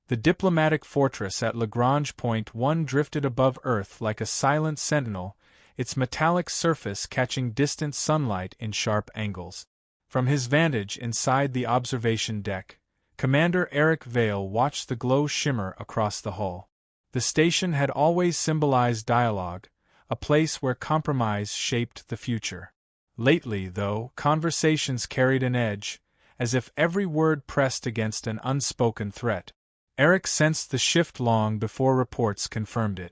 The diplomatic fortress at Lagrange Point 1 drifted above Earth like a silent sentinel, its metallic surface catching distant sunlight in sharp angles. From his vantage inside the observation deck, Commander Eric Vale watched the glow shimmer across the hull. The station had always symbolized dialogue, a place where compromise shaped the future. Lately, though, conversations carried an edge, as if every word pressed against an unspoken threat. Eric sensed the shift long before reports confirmed it.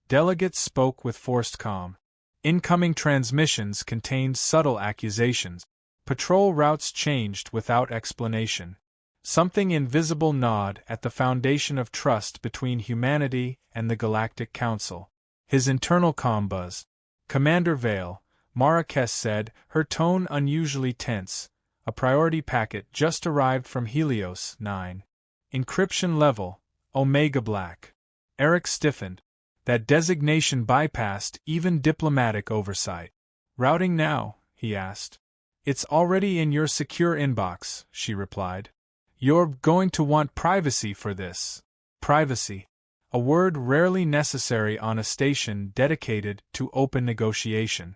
Delegates spoke with forced calm. Incoming transmissions contained subtle accusations. Patrol routes changed without explanation. Something invisible gnawed at the foundation of trust between humanity and the Galactic Council. His internal calm buzzed. "Commander Vale," Marrakes said, her tone unusually tense. "A priority packet just arrived from Helios 9. Encryption level, Omega Black." Eric stiffened. That designation bypassed even diplomatic oversight. "Routing now?" he asked. "It's already in your secure inbox," she replied. "You're going to want privacy for this." Privacy. A word rarely necessary on a station dedicated to open negotiation.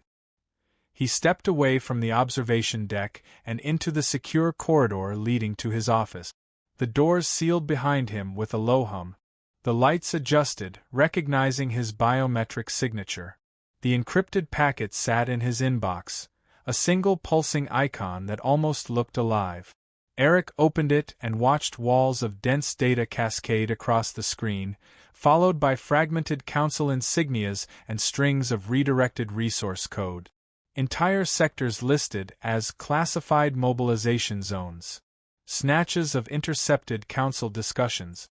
He stepped away from the observation deck and into the secure corridor leading to his office. The doors sealed behind him with a low hum. The lights adjusted, recognizing his biometric signature. The encrypted packet sat in his inbox, a single pulsing icon that almost looked alive. Eric opened it and watched walls of dense data cascade across the screen, followed by fragmented council insignias and strings of redirected resource code. Entire sectors listed as classified mobilization zones. Snatches of intercepted council discussions.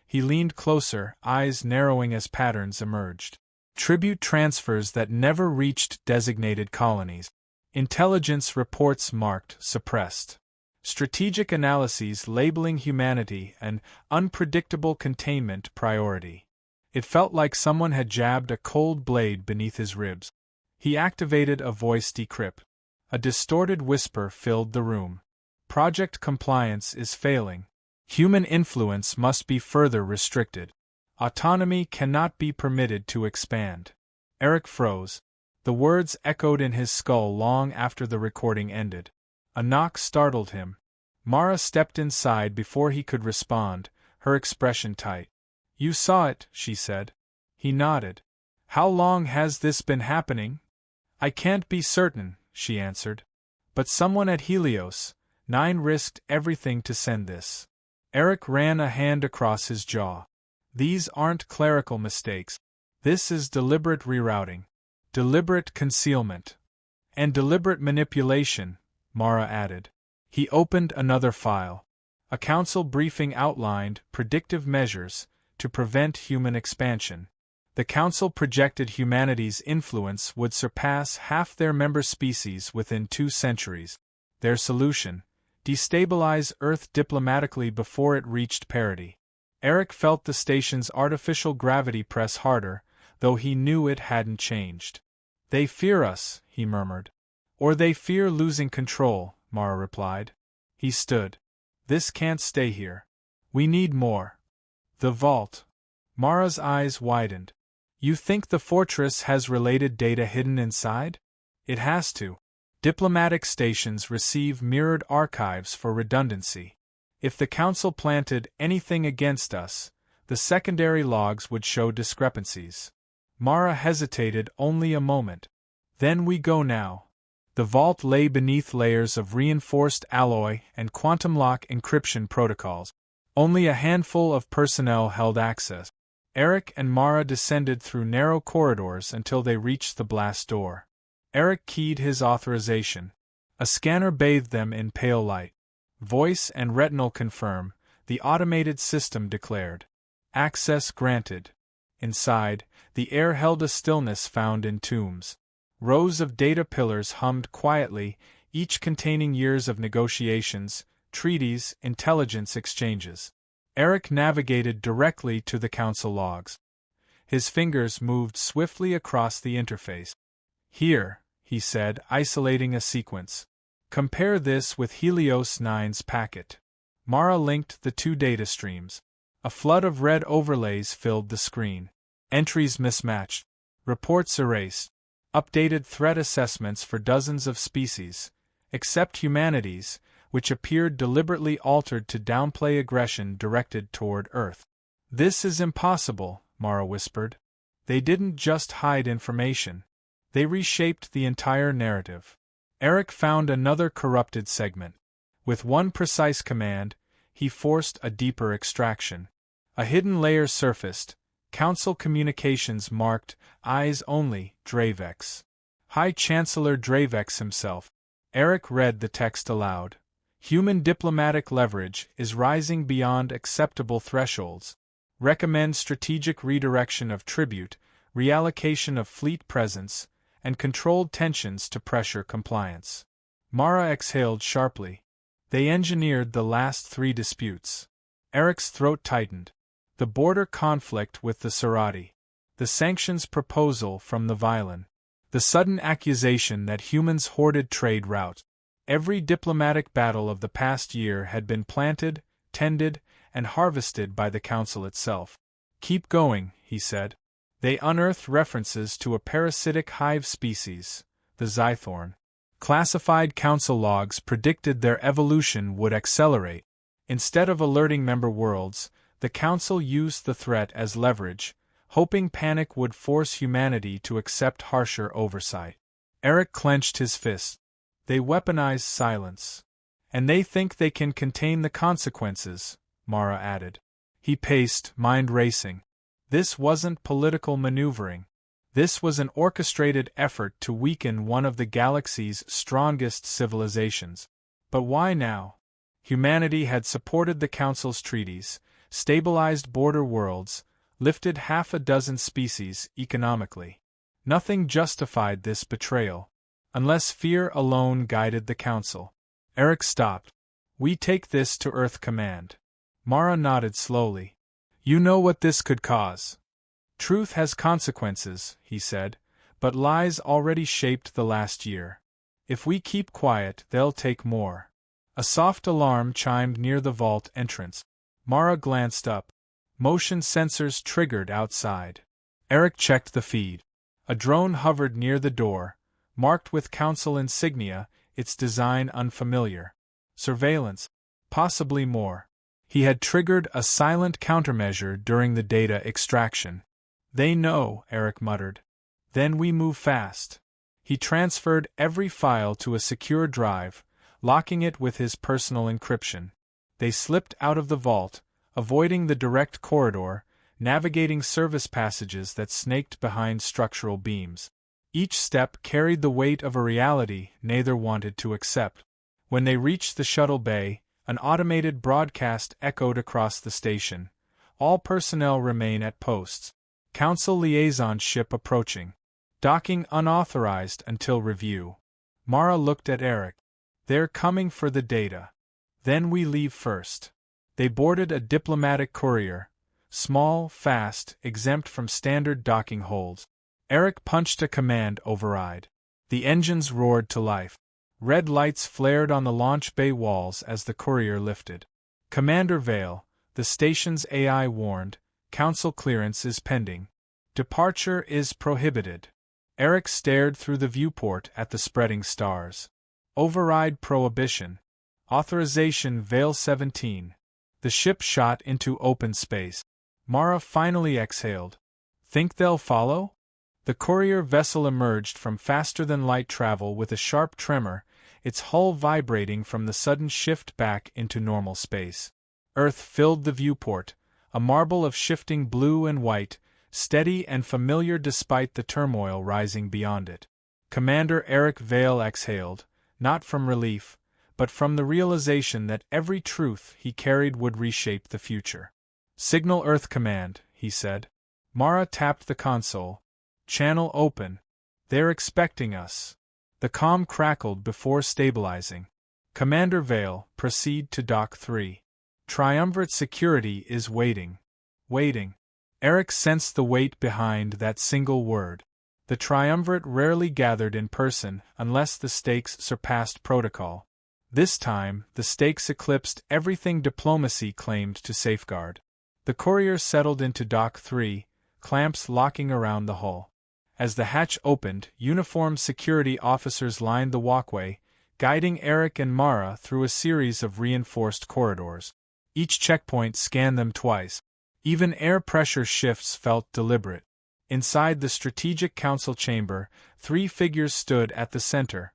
He leaned closer, eyes narrowing as patterns emerged. Tribute transfers that never reached designated colonies. Intelligence reports marked suppressed. Strategic analyses labeling humanity an unpredictable containment priority. It felt like someone had jabbed a cold blade beneath his ribs. He activated a voice decrypt. A distorted whisper filled the room. "Project compliance is failing. Human influence must be further restricted. Autonomy cannot be permitted to expand." Eric froze. The words echoed in his skull long after the recording ended. A knock startled him. Mara stepped inside before he could respond, her expression tight. "You saw it," she said. He nodded. "How long has this been happening?" "I can't be certain," she answered. "But someone at Helios 9 risked everything to send this." Eric ran a hand across his jaw. "These aren't clerical mistakes. This is deliberate rerouting. Deliberate concealment. And deliberate manipulation," Mara added. He opened another file. A council briefing outlined predictive measures to prevent human expansion. The council projected humanity's influence would surpass half their member species within 2 centuries. Their solution: destabilize Earth diplomatically before it reached parity. Eric felt the station's artificial gravity press harder, though he knew it hadn't changed. "They fear us," he murmured. "Or they fear losing control," Mara replied. He stood. "This can't stay here. We need more." "The vault." Mara's eyes widened. "You think the fortress has related data hidden inside?" "It has to. Diplomatic stations receive mirrored archives for redundancy. If the Council planted anything against us, the secondary logs would show discrepancies." Mara hesitated only a moment. "Then we go now." The vault lay beneath layers of reinforced alloy and quantum lock encryption protocols. Only a handful of personnel held access. Eric and Mara descended through narrow corridors until they reached the blast door. Eric keyed his authorization. A scanner bathed them in pale light. "Voice and retinal confirm," the automated system declared. "Access granted." Inside, the air held a stillness found in tombs. Rows of data pillars hummed quietly, each containing years of negotiations, treaties, intelligence exchanges. Eric navigated directly to the council logs. His fingers moved swiftly across the interface. "Here," he said, isolating a sequence. "Compare this with Helios 9's packet." Mara linked the 2 data streams. A flood of red overlays filled the screen. Entries mismatched. Reports erased. Updated threat assessments for dozens of species, except humanity's, which appeared deliberately altered to downplay aggression directed toward Earth. "This is impossible," Mara whispered. "They didn't just hide information. They reshaped the entire narrative." Eric found another corrupted segment. With one precise command, he forced a deeper extraction. A hidden layer surfaced. Council communications marked, "Eyes only, Dravex." High Chancellor Dravex himself. Eric read the text aloud. "Human diplomatic leverage is rising beyond acceptable thresholds. Recommend strategic redirection of tribute, reallocation of fleet presence, and controlled tensions to pressure compliance." Mara exhaled sharply. They engineered the last 3 disputes. Eric's throat tightened. The border conflict with the Serati. The sanctions proposal from the Violin. The sudden accusation that humans hoarded trade routes. Every diplomatic battle of the past year had been planted, tended, and harvested by the Council itself. "Keep going," he said. They unearthed references to a parasitic hive species, the Zythorn. Classified Council logs predicted their evolution would accelerate. Instead of alerting member worlds, the Council used the threat as leverage, hoping panic would force humanity to accept harsher oversight. Eric clenched his fist. "They weaponize silence. And they think they can contain the consequences," Mara added. He paced, mind racing. This wasn't political maneuvering. This was an orchestrated effort to weaken one of the galaxy's strongest civilizations. But why now? Humanity had supported the Council's treaties, stabilized border worlds, lifted half a dozen species economically. Nothing justified this betrayal, unless fear alone guided the Council. Eric stopped. "We take this to Earth Command." Mara nodded slowly. "You know what this could cause." "Truth has consequences," he said, "but lies already shaped the last year. If we keep quiet, they'll take more." A soft alarm chimed near the vault entrance. Mara glanced up. Motion sensors triggered outside. Eric checked the feed. A drone hovered near the door, marked with Council insignia, its design unfamiliar. Surveillance. Possibly more. He had triggered a silent countermeasure during the data extraction. "They know," Eric muttered. "Then we move fast." He transferred every file to a secure drive, locking it with his personal encryption. They slipped out of the vault, avoiding the direct corridor, navigating service passages that snaked behind structural beams. Each step carried the weight of a reality neither wanted to accept. When they reached the shuttle bay, an automated broadcast echoed across the station. "All personnel remain at posts. Council liaison ship approaching. Docking unauthorized until review." Mara looked at Eric. "They're coming for the data. Then we leave first." They boarded a diplomatic courier. Small, fast, exempt from standard docking holds. Eric punched a command override. The engines roared to life. Red lights flared on the launch bay walls as the courier lifted. "Commander Vale," the station's AI warned, "Council clearance is pending. Departure is prohibited." Eric stared through the viewport at the spreading stars. "Override prohibition. Authorization Vale 17. The ship shot into open space. Mara finally exhaled. "Think they'll follow?" The courier vessel emerged from faster-than-light travel with a sharp tremor, its hull vibrating from the sudden shift back into normal space. Earth filled the viewport, a marble of shifting blue and white, steady and familiar despite the turmoil rising beyond it. Commander Eric Vale exhaled, not from relief, but from the realization that every truth he carried would reshape the future. "Signal Earth Command," he said. Mara tapped the console. "Channel open. They're expecting us." The comm crackled before stabilizing. "Commander Vale, proceed to Dock 3. Triumvirate security is waiting." Waiting. Eric sensed the weight behind that single word. The Triumvirate rarely gathered in person unless the stakes surpassed protocol. This time, the stakes eclipsed everything diplomacy claimed to safeguard. The courier settled into Dock 3, clamps locking around the hull. As the hatch opened, uniformed security officers lined the walkway, guiding Eric and Mara through a series of reinforced corridors. Each checkpoint scanned them twice. Even air pressure shifts felt deliberate. Inside the Strategic Council chamber, 3 figures stood at the center: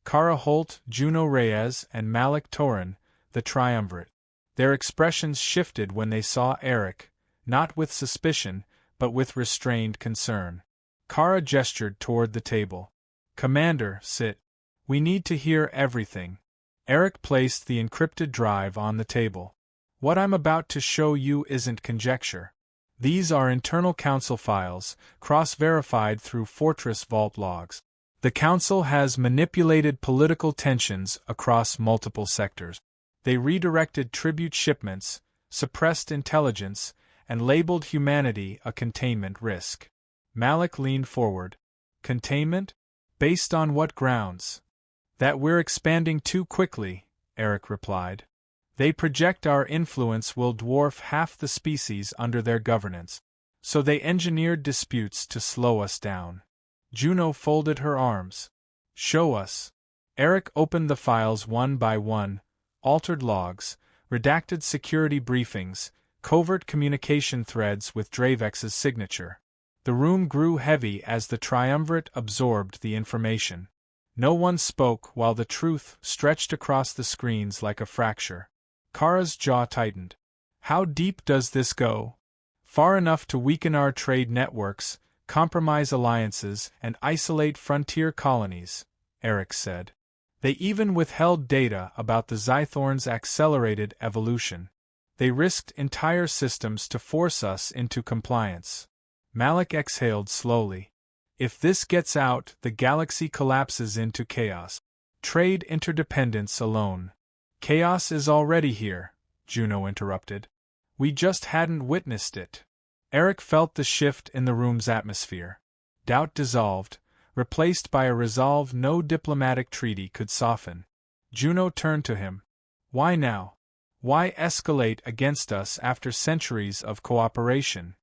Kara Holt, Juno Reyes, and Malik Torin, the triumvirate. Their expressions shifted when they saw Eric, not with suspicion, but with restrained concern. Kara gestured toward the table. "Commander, sit. We need to hear everything." Eric placed the encrypted drive on the table. "What I'm about to show you isn't conjecture. These are internal Council files, cross-verified through Fortress Vault logs. The Council has manipulated political tensions across multiple sectors. They redirected tribute shipments, suppressed intelligence, and labeled humanity a containment risk." Malik leaned forward. "Containment? Based on what grounds?" "That we're expanding too quickly," Eric replied. "They project our influence will dwarf half the species under their governance. So they engineered disputes to slow us down." Juno folded her arms. "Show us." Eric opened the files one by one: altered logs, redacted security briefings, covert communication threads with Dravex's signature. The room grew heavy as the triumvirate absorbed the information. No one spoke while the truth stretched across the screens like a fracture. Kara's jaw tightened. "How deep does this go?" "Far enough to weaken our trade networks, compromise alliances, and isolate frontier colonies," Eric said. "They even withheld data about the Zythorn's accelerated evolution. They risked entire systems to force us into compliance." Malik exhaled slowly. "If this gets out, the galaxy collapses into chaos. Trade interdependence alone." "Chaos is already here," Juno interrupted. "We just hadn't witnessed it." Eric felt the shift in the room's atmosphere. Doubt dissolved, replaced by a resolve no diplomatic treaty could soften. Juno turned to him. "Why now? Why escalate against us after centuries of cooperation?"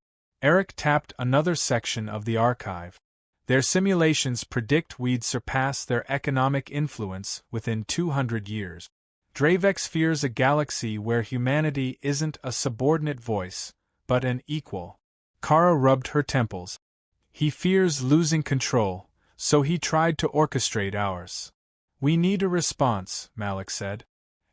Eric tapped another section of the archive. "Their simulations predict we'd surpass their economic influence within 200 years. Dravex fears a galaxy where humanity isn't a subordinate voice, but an equal." Kara rubbed her temples. "He fears losing control, so he tried to orchestrate ours." "We need a response," Malik said.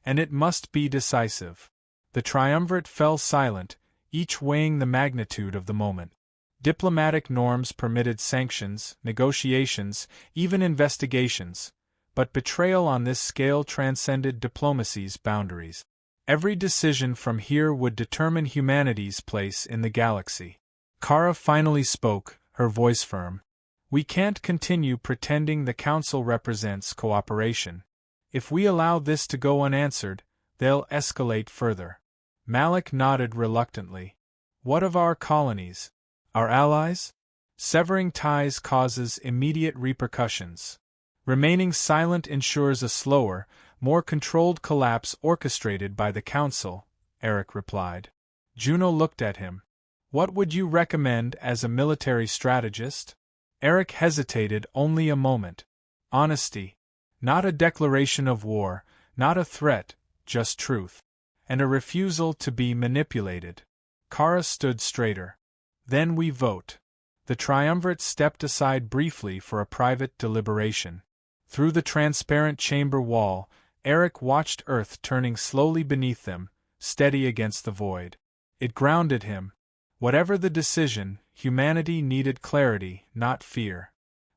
"And it must be decisive." The triumvirate fell silent, each weighing the magnitude of the moment. Diplomatic norms permitted sanctions, negotiations, even investigations, but betrayal on this scale transcended diplomacy's boundaries. Every decision from here would determine humanity's place in the galaxy. Kara finally spoke, her voice firm. "We can't continue pretending the Council represents cooperation. If we allow this to go unanswered, they'll escalate further." Malik nodded reluctantly. "What of our colonies? Our allies?" "Severing ties causes immediate repercussions. Remaining silent ensures a slower, more controlled collapse orchestrated by the Council," Eric replied. Juno looked at him. "What would you recommend as a military strategist?" Eric hesitated only a moment. "Honesty. Not a declaration of war, not a threat, just truth. And a refusal to be manipulated." Kara stood straighter. "Then we vote." The triumvirate stepped aside briefly for a private deliberation. Through the transparent chamber wall, Eric watched Earth turning slowly beneath them, steady against the void. It grounded him. Whatever the decision, humanity needed clarity, not fear.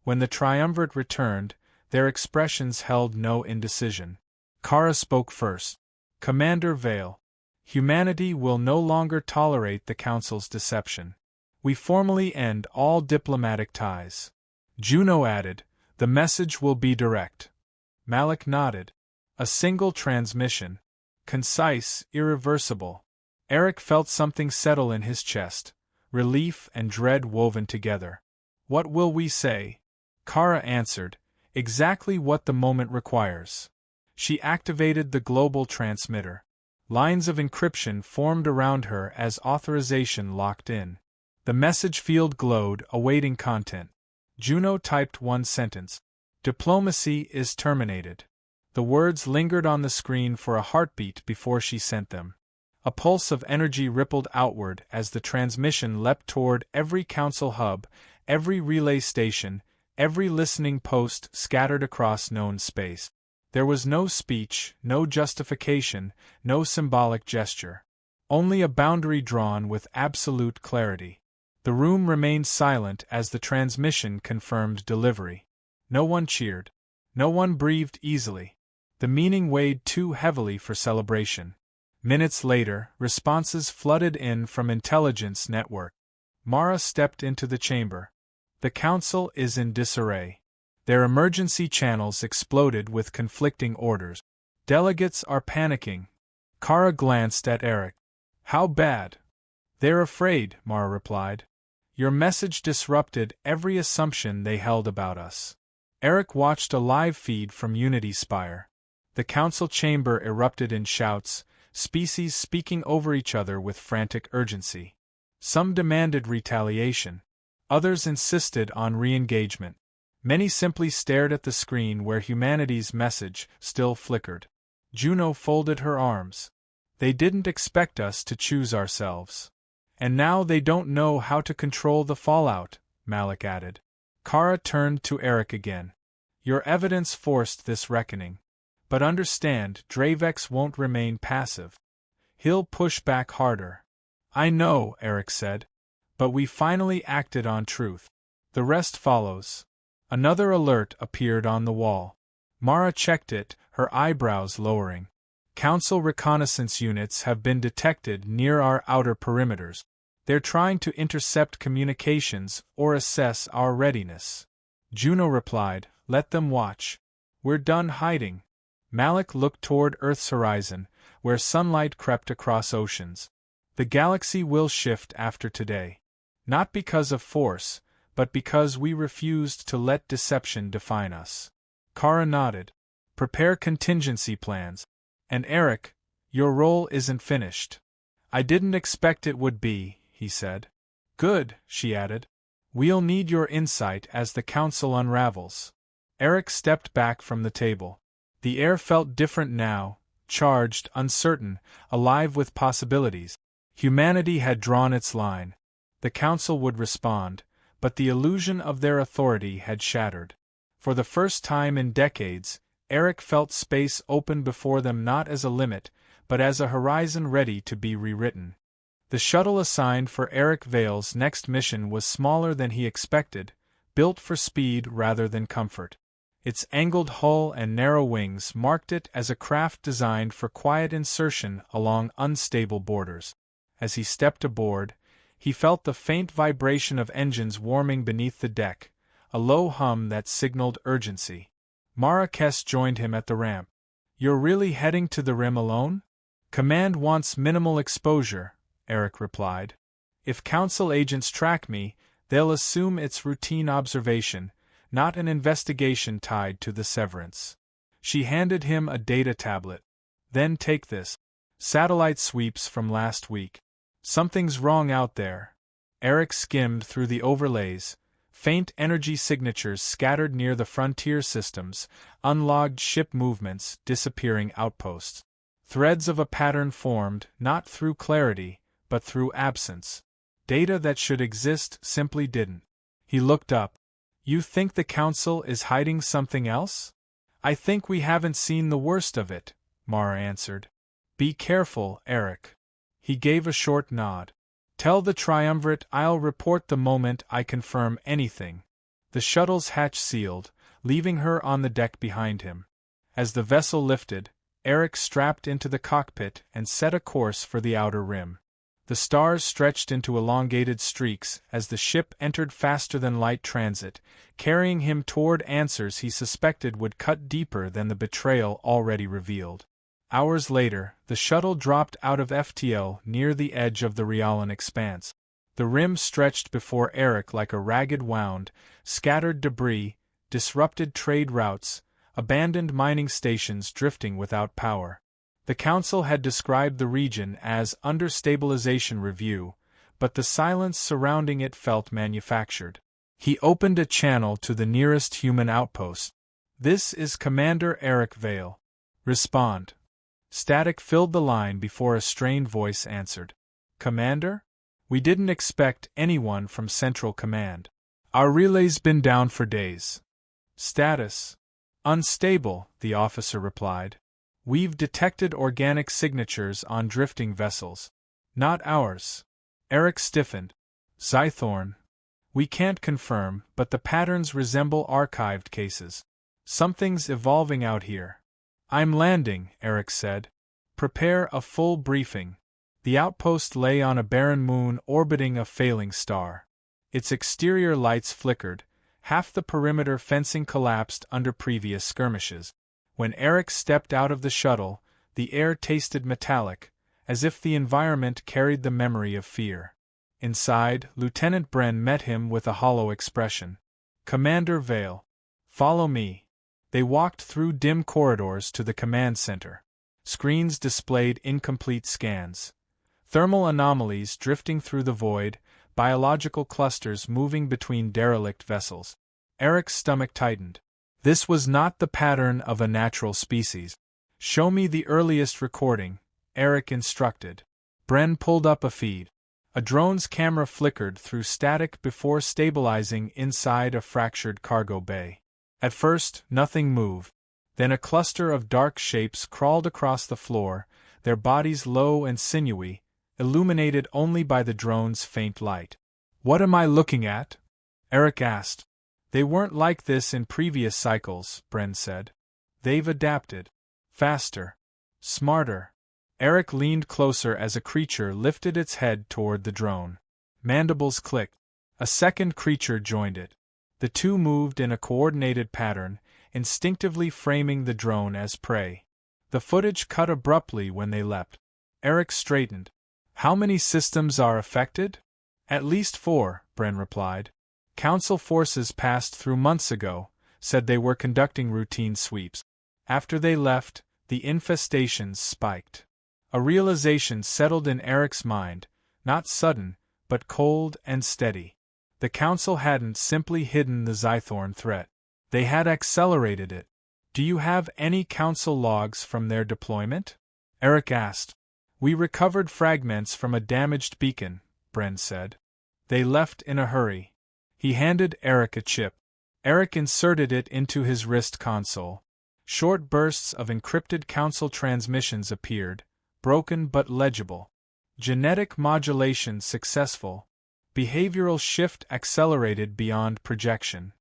When the triumvirate returned, their expressions held no indecision. Kara spoke first. "Commander Vale, humanity will no longer tolerate the Council's deception. We formally end all diplomatic ties." Juno added, "The message will be direct." Malik nodded. "A single transmission. Concise, irreversible." Eric felt something settle in his chest, relief and dread woven together. "What will we say?" Kara answered, "Exactly what the moment requires." She activated the global transmitter. Lines of encryption formed around her as authorization locked in. The message field glowed, awaiting content. Juno typed one sentence. Diplomacy is terminated. The words lingered on the screen for a heartbeat before she sent them. A pulse of energy rippled outward as the transmission leapt toward every council hub, every relay station, every listening post scattered across known space. There was no speech, no justification, no symbolic gesture. Only a boundary drawn with absolute clarity. The room remained silent as the transmission confirmed delivery. No one cheered. No one breathed easily. The meaning weighed too heavily for celebration. Minutes later, responses flooded in from intelligence network. Mara stepped into the chamber. The council is in disarray. Their emergency channels exploded with conflicting orders. Delegates are panicking. Kara glanced at Eric. How bad? They're afraid, Mara replied. Your message disrupted every assumption they held about us. Eric watched a live feed from Unity Spire. The council chamber erupted in shouts, species speaking over each other with frantic urgency. Some demanded retaliation. Others insisted on re-engagement. Many simply stared at the screen where humanity's message still flickered. Juno folded her arms. They didn't expect us to choose ourselves. And now they don't know how to control the fallout, Malik added. Kara turned to Eric again. Your evidence forced this reckoning. But understand, Dravex won't remain passive. He'll push back harder. I know, Eric said. But we finally acted on truth. The rest follows. Another alert appeared on the wall. Mara checked it, her eyebrows lowering. Council reconnaissance units have been detected near our outer perimeters. They're trying to intercept communications or assess our readiness. Juno replied, let them watch. We're done hiding. Malik looked toward Earth's horizon, where sunlight crept across oceans. The galaxy will shift after today. Not because of force, but because we refused to let deception define us. Kara nodded. Prepare contingency plans. And Eric, your role isn't finished. I didn't expect it would be, he said. Good, she added. We'll need your insight as the council unravels. Eric stepped back from the table. The air felt different now, charged, uncertain, alive with possibilities. Humanity had drawn its line. The council would respond, but the illusion of their authority had shattered. For the first time in decades, Eric felt space open before them not as a limit, but as a horizon ready to be rewritten. The shuttle assigned for Eric Vale's next mission was smaller than he expected, built for speed rather than comfort. Its angled hull and narrow wings marked it as a craft designed for quiet insertion along unstable borders. As he stepped aboard, he felt the faint vibration of engines warming beneath the deck, a low hum that signaled urgency. Marrakes joined him at the ramp. You're really heading to the rim alone? Command wants minimal exposure, Eric replied. If council agents track me, they'll assume it's routine observation, not an investigation tied to the severance. She handed him a data tablet. Then take this. Satellite sweeps from last week. Something's wrong out there. Eric skimmed through the overlays. Faint energy signatures scattered near the frontier systems, unlogged ship movements, disappearing outposts. Threads of a pattern formed, not through clarity, but through absence. Data that should exist simply didn't. He looked up. You think the council is hiding something else? I think we haven't seen the worst of it, Mara answered. Be careful, Eric. He gave a short nod. Tell the triumvirate I'll report the moment I confirm anything. The shuttle's hatch sealed, leaving her on the deck behind him. As the vessel lifted, Eric strapped into the cockpit and set a course for the outer rim. The stars stretched into elongated streaks as the ship entered faster-than-light transit, carrying him toward answers he suspected would cut deeper than the betrayal already revealed. Hours later, the shuttle dropped out of FTL near the edge of the Rialan expanse. The rim stretched before Eric like a ragged wound, scattered debris, disrupted trade routes, abandoned mining stations drifting without power. The Council had described the region as under stabilization review, but the silence surrounding it felt manufactured. He opened a channel to the nearest human outpost. "This is Commander Eric Vale. Respond." Static filled the line before a strained voice answered. "Commander? We didn't expect anyone from Central Command. Our relay's been down for days." "Status? Unstable," the officer replied. "We've detected organic signatures on drifting vessels. Not ours." Eric stiffened. "Zythorn? We can't confirm, but the patterns resemble archived cases. Something's evolving out here." "I'm landing," Eric said. "Prepare a full briefing." The outpost lay on a barren moon orbiting a failing star. Its exterior lights flickered, half the perimeter fencing collapsed under previous skirmishes. When Eric stepped out of the shuttle, the air tasted metallic, as if the environment carried the memory of fear. Inside, Lieutenant Bren met him with a hollow expression. "Commander Vale. Follow me." They walked through dim corridors to the command center. Screens displayed incomplete scans. Thermal anomalies drifting through the void, biological clusters moving between derelict vessels. Eric's stomach tightened. This was not the pattern of a natural species. "Show me the earliest recording," Eric instructed. Bren pulled up a feed. A drone's camera flickered through static before stabilizing inside a fractured cargo bay. At first, nothing moved. Then a cluster of dark shapes crawled across the floor, their bodies low and sinewy, illuminated only by the drone's faint light. "What am I looking at?" Eric asked. "They weren't like this in previous cycles," Bren said. "They've adapted. Faster. Smarter." Eric leaned closer as a creature lifted its head toward the drone. Mandibles clicked. A second creature joined it. The two moved in a coordinated pattern, instinctively framing the drone as prey. The footage cut abruptly when they leapt. Eric straightened. "How many systems are affected?" "At least 4, Bren replied. "Council forces passed through months ago, said they were conducting routine sweeps. After they left, the infestations spiked." A realization settled in Eric's mind, not sudden, but cold and steady. The Council hadn't simply hidden the Zythorn threat. They had accelerated it. "Do you have any Council logs from their deployment?" Eric asked. "We recovered fragments from a damaged beacon," Bren said. "They left in a hurry." He handed Eric a chip. Eric inserted it into his wrist console. Short bursts of encrypted Council transmissions appeared, broken but legible. "Genetic modulation successful. Behavioral shift accelerated beyond projection.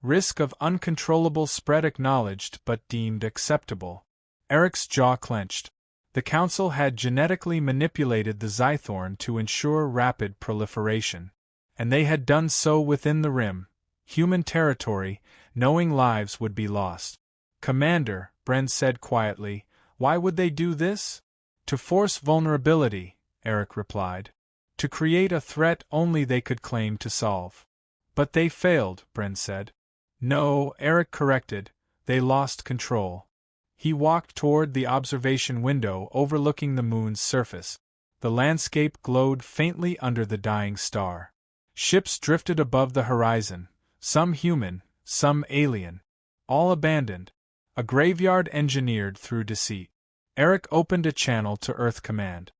Risk of uncontrollable spread acknowledged but deemed acceptable." Eric's jaw clenched. The Council had genetically manipulated the Zythorn to ensure rapid proliferation. And they had done so within the Rim, human territory, knowing lives would be lost. "Commander," Bren said quietly, "why would they do this?" "To force vulnerability," Eric replied. "To create a threat only they could claim to solve." "But they failed," Bren said. "No," Eric corrected, "they lost control." He walked toward the observation window overlooking the moon's surface. The landscape glowed faintly under the dying star. Ships drifted above the horizon, some human, some alien. All abandoned. A graveyard engineered through deceit. Eric opened a channel to Earth Command.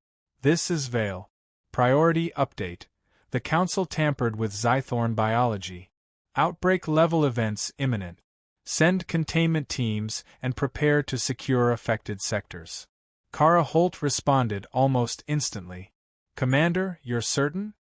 "This is Vale. Priority update. The Council tampered with Zythorn biology. Outbreak-level events imminent. Send containment teams and prepare to secure affected sectors." Kara Holt responded almost instantly. "Commander, you're certain?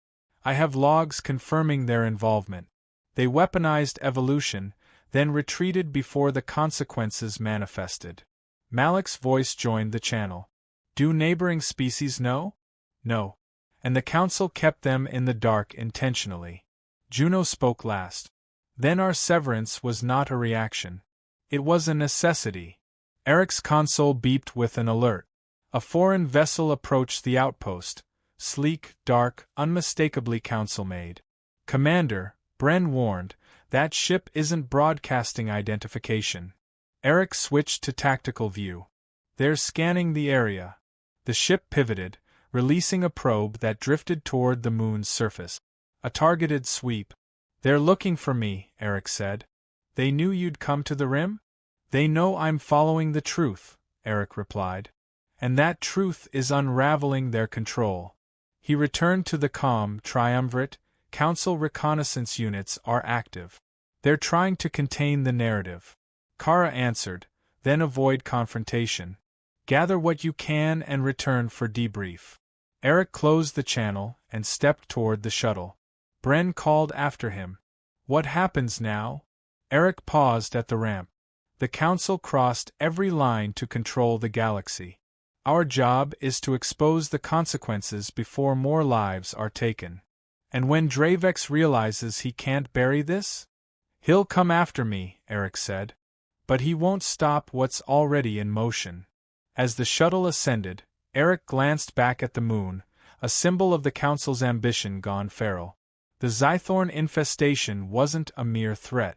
I have logs confirming their involvement. They weaponized evolution, then retreated before the consequences manifested." Malik's voice joined the channel. "Do neighboring species know?" "No. And the Council kept them in the dark intentionally." Juno spoke last. "Then our severance was not a reaction. It was a necessity." Eric's console beeped with an alert. A foreign vessel approached the outpost, sleek, dark, unmistakably Council-made. "Commander," Bren warned, "that ship isn't broadcasting identification." Eric switched to tactical view. They're scanning the area. The ship pivoted, releasing a probe that drifted toward the moon's surface. A targeted sweep. They're looking for me, Eric said. They knew you'd come to the rim? They know I'm following the truth, Eric replied. And that truth is unraveling their control. He returned to the comm triumvirate. Council reconnaissance units are active. They're trying to contain the narrative. Kara answered, then avoid confrontation. Gather what you can and return for debrief. Eric closed the channel and stepped toward the shuttle. Bren called after him. What happens now? Eric paused at the ramp. The Council crossed every line to control the galaxy. Our job is to expose the consequences before more lives are taken. And when Dravex realizes he can't bury this? He'll come after me, Eric said. But he won't stop what's already in motion. As the shuttle ascended, Eric glanced back at the moon, a symbol of the Council's ambition gone feral. The Zythorn infestation wasn't a mere threat.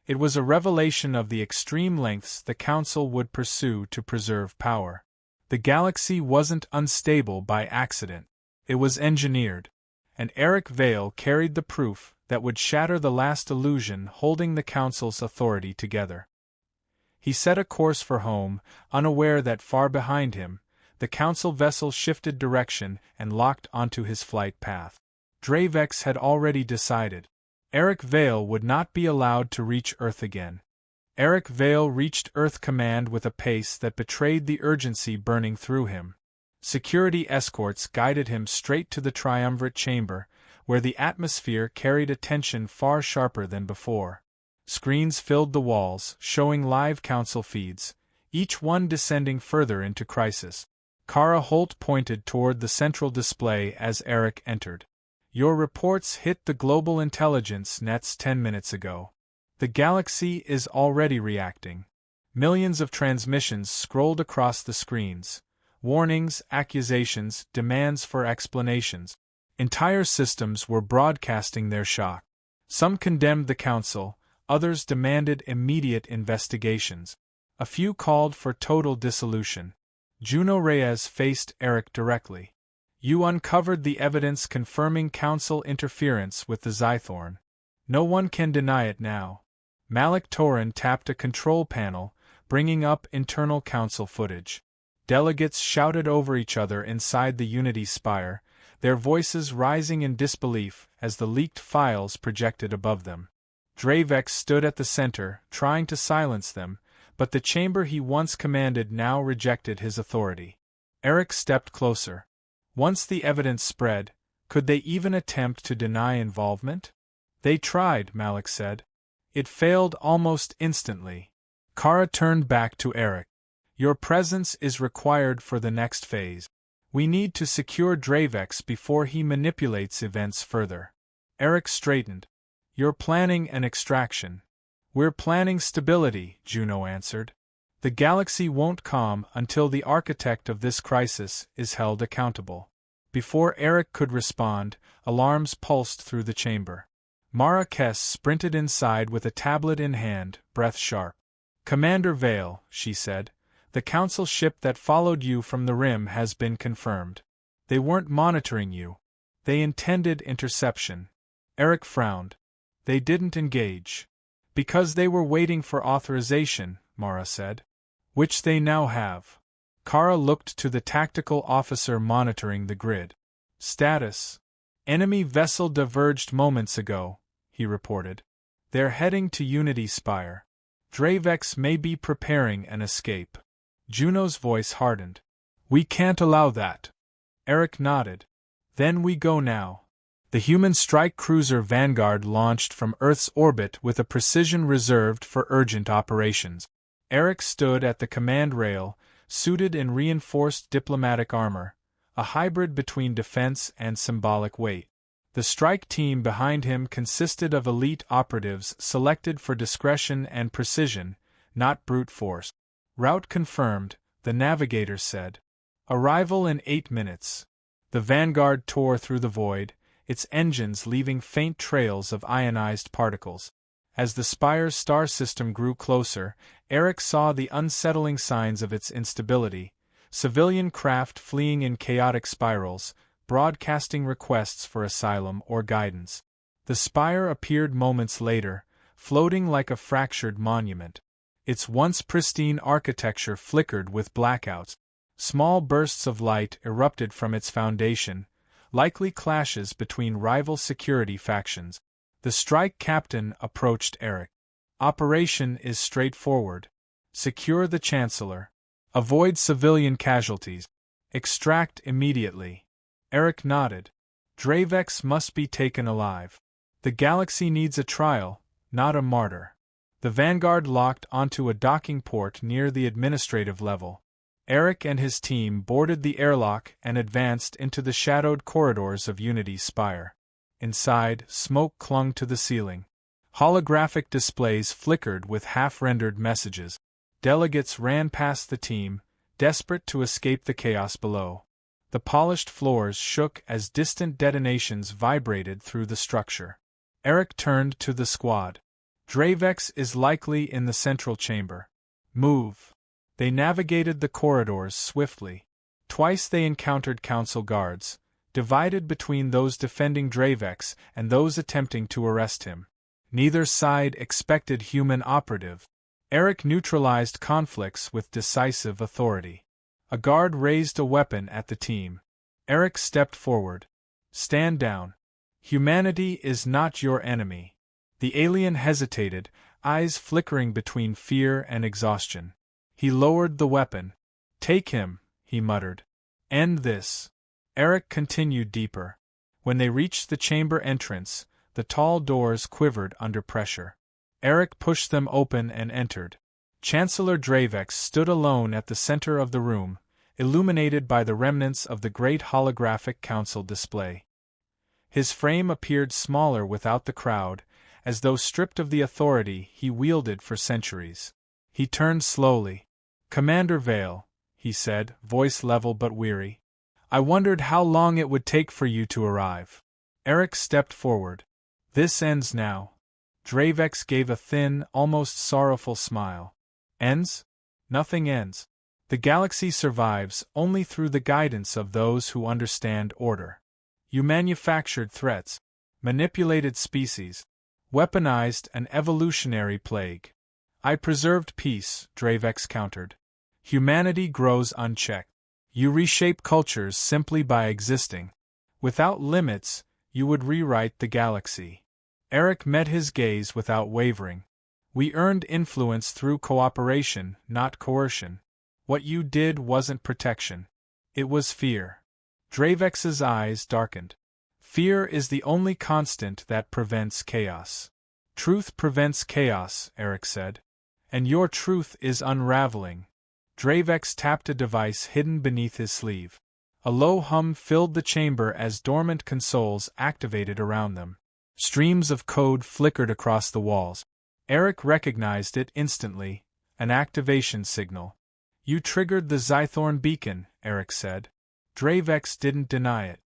It was a revelation of the extreme lengths the Council would pursue to preserve power. The galaxy wasn't unstable by accident. It was engineered. And Eric Vale carried the proof that would shatter the last illusion holding the Council's authority together. He set a course for home, unaware that far behind him, the Council vessel shifted direction and locked onto his flight path. Dravex had already decided. Eric Vale would not be allowed to reach Earth again. Eric Vale reached Earth Command with a pace that betrayed the urgency burning through him. Security escorts guided him straight to the triumvirate chamber, where the atmosphere carried a tension far sharper than before. Screens filled the walls, showing live Council feeds, each one descending further into crisis. Kara Holt pointed toward the central display as Eric entered. Your reports hit the global intelligence nets 10 minutes ago. The galaxy is already reacting. Millions of transmissions scrolled across the screens. Warnings, accusations, demands for explanations. Entire systems were broadcasting their shock. Some condemned the Council, others demanded immediate investigations. A few called for total dissolution. Juno Reyes faced Eric directly. You uncovered the evidence confirming Council interference with the Zythorn. No one can deny it now. Malik Torin tapped a control panel, bringing up internal Council footage. Delegates shouted over each other inside the Unity Spire, their voices rising in disbelief as the leaked files projected above them. Dravex stood at the center, trying to silence them, but the chamber he once commanded now rejected his authority. Eric stepped closer. Once the evidence spread, could they even attempt to deny involvement? They tried, Malik said. It failed almost instantly. Kara turned back to Eric. Your presence is required for the next phase. We need to secure Dravex before he manipulates events further. Eric straightened. You're planning an extraction. We're planning stability, Juno answered. The galaxy won't calm until the architect of this crisis is held accountable. Before Eric could respond, alarms pulsed through the chamber. Mara Kess sprinted inside with a tablet in hand, breath sharp. Commander Vale, she said, the Council ship that followed you from the rim has been confirmed. They weren't monitoring you. They intended interception. Eric frowned. They didn't engage. Because they were waiting for authorization, Mara said. Which they now have. Kara looked to the tactical officer monitoring the grid. Status. Enemy vessel diverged moments ago, he reported. They're heading to Unity Spire. Dravex may be preparing an escape. Juno's voice hardened. We can't allow that. Eric nodded. Then we go now. The human strike cruiser Vanguard launched from Earth's orbit with a precision reserved for urgent operations. Eric stood at the command rail, suited in reinforced diplomatic armor, a hybrid between defense and symbolic weight. The strike team behind him consisted of elite operatives selected for discretion and precision, not brute force. Route confirmed, the navigator said. Arrival in 8 minutes. The Vanguard tore through the void, its engines leaving faint trails of ionized particles. As the Spire's star system grew closer, Eric saw the unsettling signs of its instability: civilian craft fleeing in chaotic spirals, broadcasting requests for asylum or guidance. The spire appeared moments later, floating like a fractured monument. Its once pristine architecture flickered with blackouts. Small bursts of light erupted from its foundation, likely clashes between rival security factions. The strike captain approached Eric. "Operation is straightforward. Secure the Chancellor. Avoid civilian casualties. Extract immediately." Eric nodded. "Dravex must be taken alive. The galaxy needs a trial, not a martyr." The Vanguard locked onto a docking port near the administrative level. Eric and his team boarded the airlock and advanced into the shadowed corridors of Unity's spire. Inside, smoke clung to the ceiling. Holographic displays flickered with half-rendered messages. Delegates ran past the team, desperate to escape the chaos below. The polished floors shook as distant detonations vibrated through the structure. Eric turned to the squad. "Dravex is likely in the central chamber. Move." They navigated the corridors swiftly. Twice they encountered council guards, divided between those defending Dravex and those attempting to arrest him. Neither side expected human operative. Eric neutralized conflicts with decisive authority. A guard raised a weapon at the team. Eric stepped forward. "Stand down. Humanity is not your enemy." The alien hesitated, eyes flickering between fear and exhaustion. He lowered the weapon. "Take him," he muttered. "End this." Eric continued deeper. When they reached the chamber entrance, the tall doors quivered under pressure. Eric pushed them open and entered. Chancellor Dravex stood alone at the center of the room, illuminated by the remnants of the great holographic council display. His frame appeared smaller without the crowd, as though stripped of the authority he wielded for centuries. He turned slowly. "Commander Vale," he said, voice level but weary. "I wondered how long it would take for you to arrive." Eric stepped forward. "This ends now." Dravex gave a thin, almost sorrowful smile. "Ends? Nothing ends. The galaxy survives only through the guidance of those who understand order. You manufactured threats, manipulated species, weaponized an evolutionary plague. I preserved peace," Dravex countered. "Humanity grows unchecked. You reshape cultures simply by existing. Without limits, you would rewrite the galaxy." Eric met his gaze without wavering. "We earned influence through cooperation, not coercion. What you did wasn't protection. It was fear." Dravex's eyes darkened. "Fear is the only constant that prevents chaos." "Truth prevents chaos," Eric said. "And your truth is unraveling." Dravex tapped a device hidden beneath his sleeve. A low hum filled the chamber as dormant consoles activated around them. Streams of code flickered across the walls. Eric recognized it instantly, an activation signal. "You triggered the Zythorn beacon," Eric said. Dravex didn't deny it.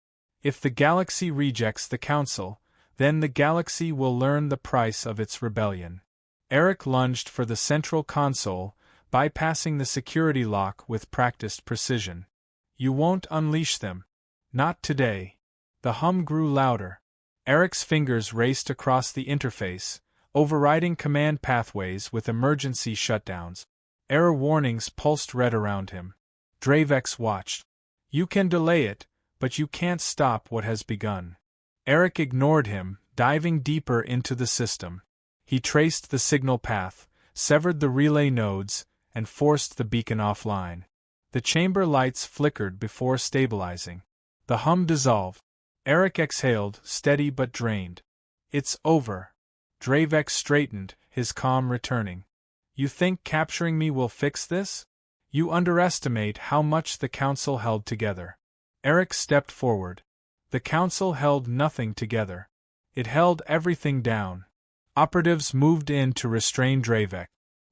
"If the galaxy rejects the Council, then the galaxy will learn the price of its rebellion." Eric lunged for the central console, bypassing the security lock with practiced precision. "You won't unleash them. Not today." The hum grew louder. Eric's fingers raced across the interface, overriding command pathways with emergency shutdowns. Error warnings pulsed red around him. Dravex watched. "You can delay it, but you can't stop what has begun." Eric ignored him, diving deeper into the system. He traced the signal path, severed the relay nodes, and forced the beacon offline. The chamber lights flickered before stabilizing. The hum dissolved. Eric exhaled, steady but drained. "It's over." Dravex straightened, his calm returning. "You think capturing me will fix this? You underestimate how much the Council held together." Eric stepped forward. The Council held nothing together. It held everything down. Operatives moved in to restrain Dravex.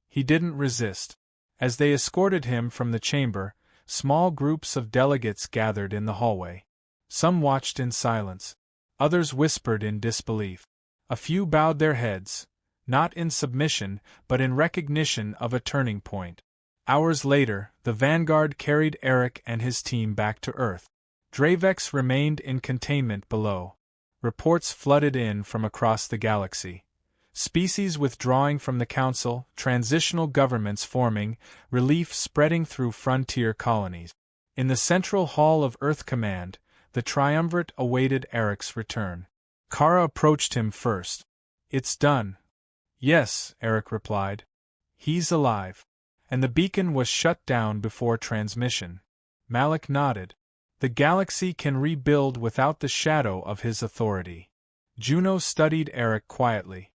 He didn't resist. As they escorted him from the chamber, small groups of delegates gathered in the hallway. Some watched in silence. Others whispered in disbelief. A few bowed their heads, not in submission, but in recognition of a turning point. Hours later, the Vanguard carried Eric and his team back to Earth. Dravex remained in containment below. Reports flooded in from across the galaxy. Species withdrawing from the Council, transitional governments forming, relief spreading through frontier colonies. In the central hall of Earth Command, the triumvirate awaited Eric's return. Kara approached him first. "It's done." "Yes," Eric replied. "He's alive." "And the beacon was shut down before transmission." Malik nodded. "The galaxy can rebuild without the shadow of his authority." Juno studied Eric quietly.